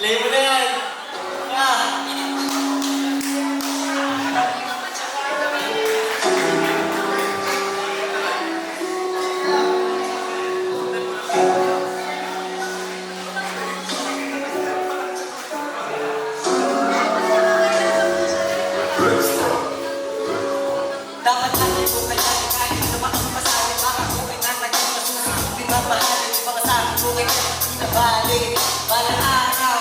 Play mo na yan. Ah. Dapat natin kung kailangan kahit naman ang pasahin makakuhin na naging masusunod pinamahalin yung mga sabi ko ngayon inabalik balang araw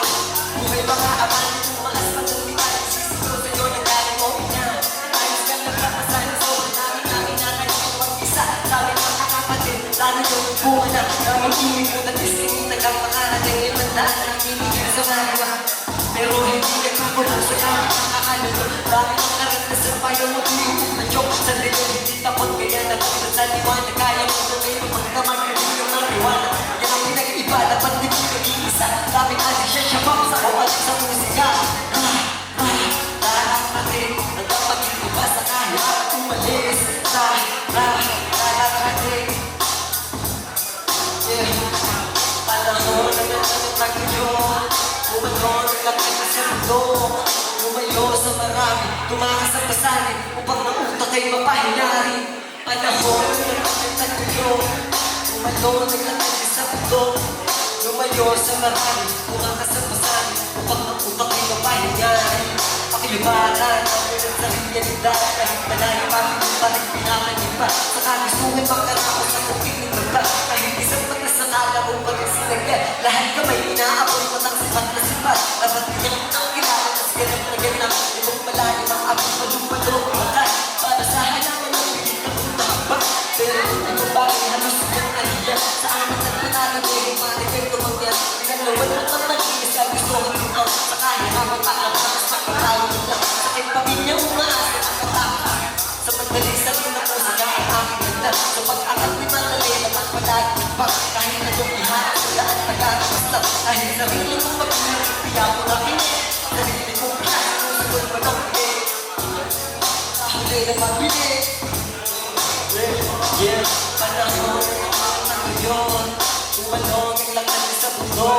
buhay mga abali tumaas pa ng liwan sisigaw sa'yo na galing mo niya ayos ka lang kapasan so namin na kayo mag-isa sabi ng kakapatid lalo yung bunga na namang-inig mo na distingin nagang makarating limandaan ang kinigil sa nagawa pero hindi nagkukulang sa kami nakakaluto dami ng karanasan pa yung mag-iupo na joke sa likod hindi takot kaya natulad sa liwanag kaya mo na may magdaman ka din yung mariwana yan ang pinag-iba dapat di mo nag-iisa daming addiction siya pa sa kawal sa musika lahat natin ang dapat iba sa kahit umalis lahat natin panahon na nanatag yun Umayon ang lakad sa mundo Lumayo sa marami Tumakas ang pasanin Upang ang utak ay mapahinari Panahon ang nakita ko yun Umayon ang lakad sa mundo Lumayo sa marami Tumakas ang pasanin Upang ang utak ay mapahinari Pakilibatan Ang realidad Kahit malayo Pagod pa rin pinakaniba Sa kagustuhin pagkarapos sa kukinig magba Kahit isang mata sa kala mo pag sinagyan Lahat ka may inaabot matang sipat na sipat Dapat niyang ang kilala na siganap na ganap Ibang malalim ang abot malumalo Makat para sa halaman ng pilit na puntakbak Pero hindi mo bagay halos yung aliyah Sa amin at panalo Pero matigay tumangyan Pinalawan mo ang mag-iis Kaya gusto ko ito Sa kahirapan paalakas Pagkatawag mo lang Sa aking pamilya umaas Ang katapos Sa madali sa linapo Sa ang aking ganda Sa pag-akat ni Madali Naman palagi pa Kahit na yung iharap Sa daan nagkakabasta Kahit sarili kong magpinag Piya ko na pinit Sarili kong piya Susunod pa ng pinit Sa huli na magbili Panahon na ngayon Tumalong ang lakad sa mundo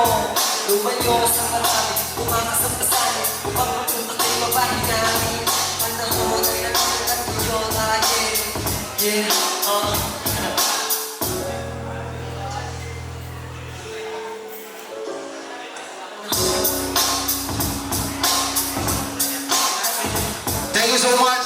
Lumayo sa marami Umakas ang pasanin Upang matutak ay mapahinari Panahon na lakad na ngayon Thank you so much.